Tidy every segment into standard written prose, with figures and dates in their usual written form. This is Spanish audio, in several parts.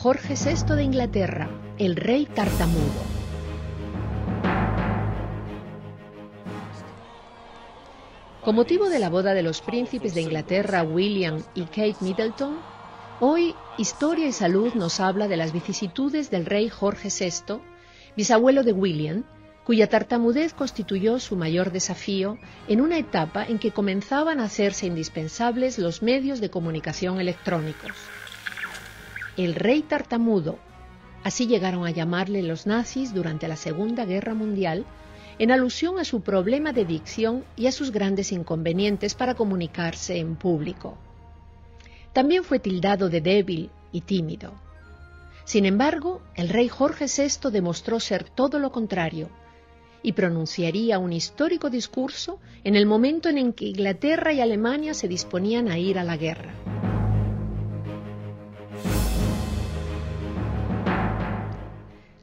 Jorge VI de Inglaterra, el rey tartamudo. Con motivo de la boda de los príncipes de Inglaterra, William y Kate Middleton, hoy Historia y Salud nos habla de las vicisitudes del rey Jorge VI, bisabuelo de William, cuya tartamudez constituyó su mayor desafío en una etapa en que comenzaban a hacerse indispensables los medios de comunicación electrónicos. El rey tartamudo, así llegaron a llamarle los nazis durante la Segunda Guerra Mundial, en alusión a su problema de dicción y a sus grandes inconvenientes para comunicarse en público. También fue tildado de débil y tímido. Sin embargo, el rey Jorge VI demostró ser todo lo contrario y pronunciaría un histórico discurso en el momento en que Inglaterra y Alemania se disponían a ir a la guerra.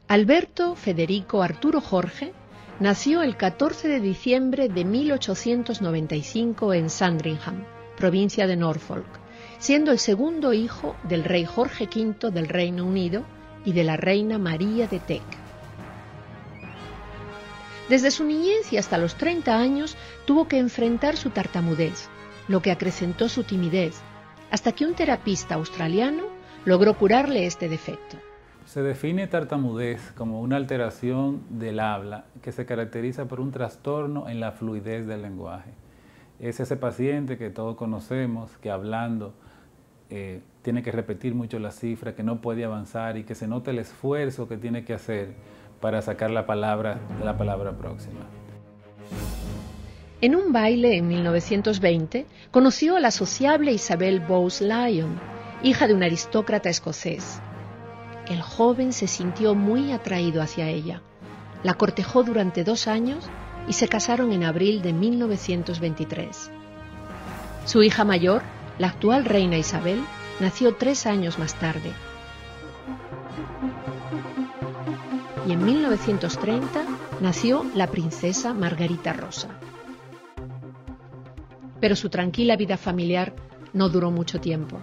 Alberto Federico Arturo Jorge nació el 14 de diciembre de 1895 en Sandringham, provincia de Norfolk, siendo el segundo hijo del rey Jorge V del Reino Unido y de la reina María de Teck. Desde su niñez y hasta los 30 años tuvo que enfrentar su tartamudez, lo que acrecentó su timidez, hasta que un terapista australiano logró curarle este defecto. Se define tartamudez como una alteración del habla que se caracteriza por un trastorno en la fluidez del lenguaje. Es ese paciente que todos conocemos, que hablando tiene que repetir mucho las cifras, que no puede avanzar y que se nota el esfuerzo que tiene que hacer para sacar la palabra próxima. En un baile en 1920 conoció a la sociable Isabel Bowes-Lyon, hija de un aristócrata escocés. El joven se sintió muy atraído hacia ella. La cortejó durante 2 años y se casaron en abril de 1923. Su hija mayor, la actual reina Isabel, nació 3 años más tarde. Y en 1930 nació la princesa Margarita Rosa. Pero su tranquila vida familiar no duró mucho tiempo.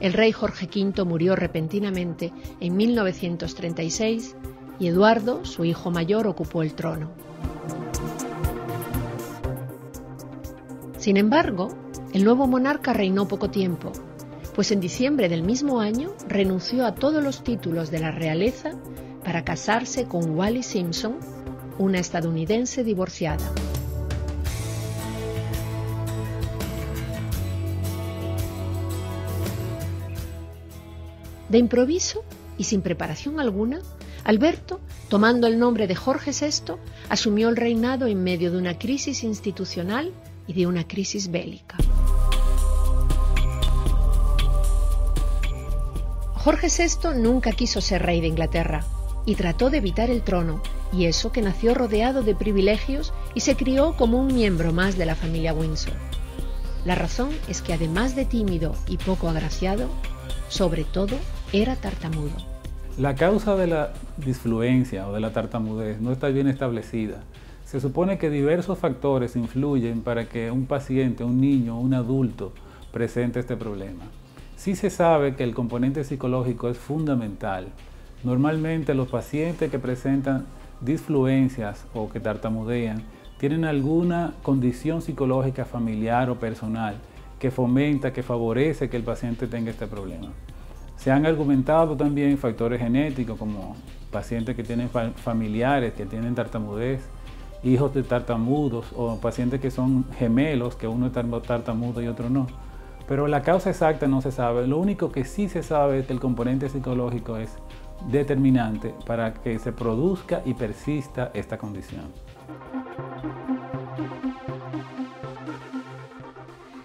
El rey Jorge V murió repentinamente en 1936 y Eduardo, su hijo mayor, ocupó el trono. Sin embargo, el nuevo monarca reinó poco tiempo, pues en diciembre del mismo año renunció a todos los títulos de la realeza para casarse con Wallis Simpson, una estadounidense divorciada. De improviso y sin preparación alguna, Alberto, tomando el nombre de Jorge VI, asumió el reinado en medio de una crisis institucional y de una crisis bélica. Jorge VI nunca quiso ser rey de Inglaterra y trató de evitar el trono, y eso que nació rodeado de privilegios y se crió como un miembro más de la familia Windsor. La razón es que además de tímido y poco agraciado, sobre todo era tartamudo. La causa de la disfluencia o de la tartamudez no está bien establecida. Se supone que diversos factores influyen para que un paciente, un niño, un adulto presente este problema. Sí se sabe que el componente psicológico es fundamental. Normalmente los pacientes que presentan disfluencias o que tartamudean tienen alguna condición psicológica familiar o personal que fomenta, que favorece que el paciente tenga este problema. Se han argumentado también factores genéticos como pacientes que tienen familiares que tienen tartamudez, hijos de tartamudos o pacientes que son gemelos, que uno es tartamudo y otro no. Pero la causa exacta no se sabe. Lo único que sí se sabe es que el componente psicológico es determinante para que se produzca y persista esta condición.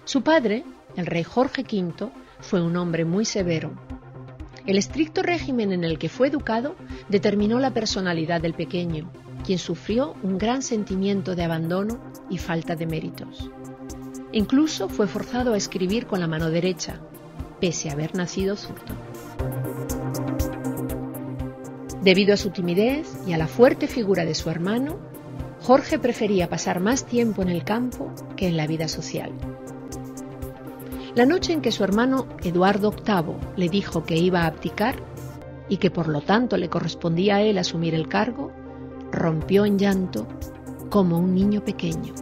Su padre, el rey Jorge V, fue un hombre muy severo. El estricto régimen en el que fue educado determinó la personalidad del pequeño, quien sufrió un gran sentimiento de abandono y falta de méritos. Incluso fue forzado a escribir con la mano derecha, pese a haber nacido zurdo. Debido a su timidez y a la fuerte figura de su hermano, Jorge prefería pasar más tiempo en el campo que en la vida social. La noche en que su hermano Eduardo VIII le dijo que iba a abdicar y que por lo tanto le correspondía a él asumir el cargo, rompió en llanto como un niño pequeño,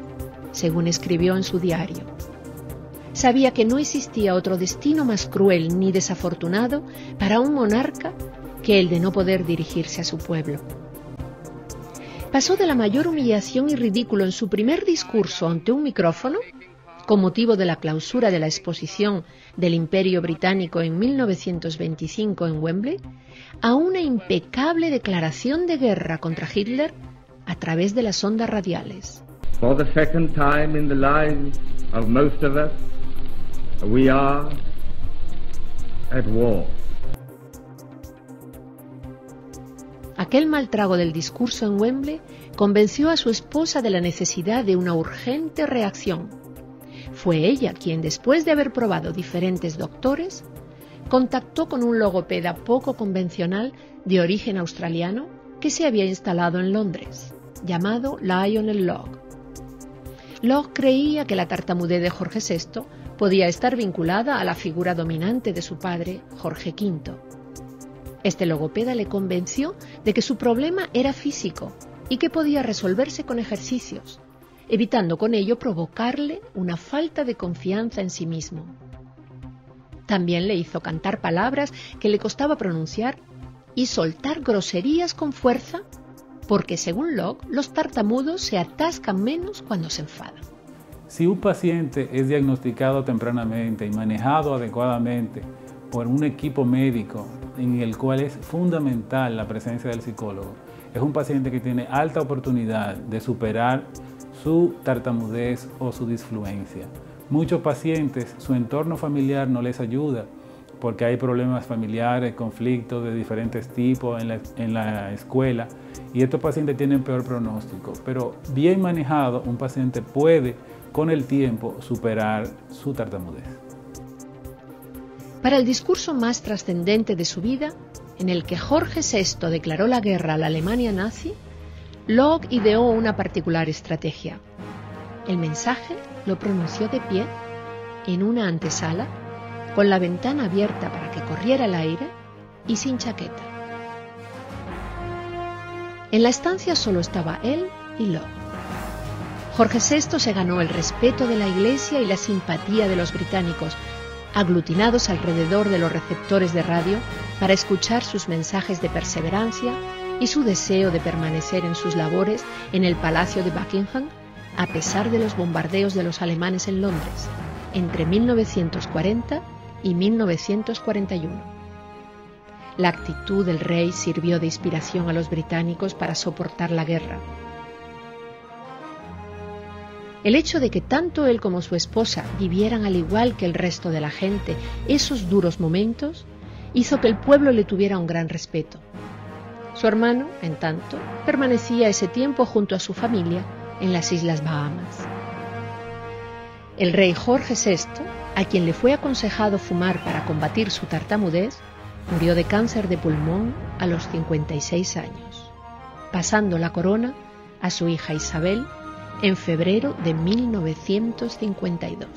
según escribió en su diario. Sabía que no existía otro destino más cruel ni desafortunado para un monarca que el de no poder dirigirse a su pueblo. Pasó de la mayor humillación y ridículo en su primer discurso ante un micrófono, con motivo de la clausura de la exposición del Imperio Británico en 1925 en Wembley, a una impecable declaración de guerra contra Hitler a través de las ondas radiales. For the second time in the lives of most of us, we are at war. Aquel mal trago del discurso en Wembley convenció a su esposa de la necesidad de una urgente reacción. Fue ella quien, después de haber probado diferentes doctores, contactó con un logopeda poco convencional de origen australiano que se había instalado en Londres, llamado Lionel Locke. Locke creía que la tartamudez de Jorge VI podía estar vinculada a la figura dominante de su padre, Jorge V. Este logopeda le convenció de que su problema era físico y que podía resolverse con ejercicios, evitando con ello provocarle una falta de confianza en sí mismo. También le hizo cantar palabras que le costaba pronunciar y soltar groserías con fuerza, porque según Locke, los tartamudos se atascan menos cuando se enfadan. Si un paciente es diagnosticado tempranamente y manejado adecuadamente por un equipo médico en el cual es fundamental la presencia del psicólogo, es un paciente que tiene alta oportunidad de superar su tartamudez o su disfluencia. Muchos pacientes, su entorno familiar no les ayuda porque hay problemas familiares, conflictos de diferentes tipos en la escuela, y estos pacientes tienen peor pronóstico. Pero bien manejado, un paciente puede con el tiempo superar su tartamudez. Para el discurso más trascendente de su vida, en el que Jorge VI declaró la guerra a la Alemania nazi, Locke ideó una particular estrategia. El mensaje lo pronunció de pie, en una antesala, con la ventana abierta para que corriera el aire y sin chaqueta. En la estancia solo estaba él y Locke. Jorge VI se ganó el respeto de la Iglesia y la simpatía de los británicos, aglutinados alrededor de los receptores de radio para escuchar sus mensajes de perseverancia y su deseo de permanecer en sus labores en el Palacio de Buckingham, a pesar de los bombardeos de los alemanes en Londres, entre 1940 y 1941. La actitud del rey sirvió de inspiración a los británicos para soportar la guerra. El hecho de que tanto él como su esposa vivieran al igual que el resto de la gente esos duros momentos hizo que el pueblo le tuviera un gran respeto. Su hermano, en tanto, permanecía ese tiempo junto a su familia en las Islas Bahamas. El rey Jorge VI, a quien le fue aconsejado fumar para combatir su tartamudez, murió de cáncer de pulmón a los 56 años, pasando la corona a su hija Isabel en febrero de 1952.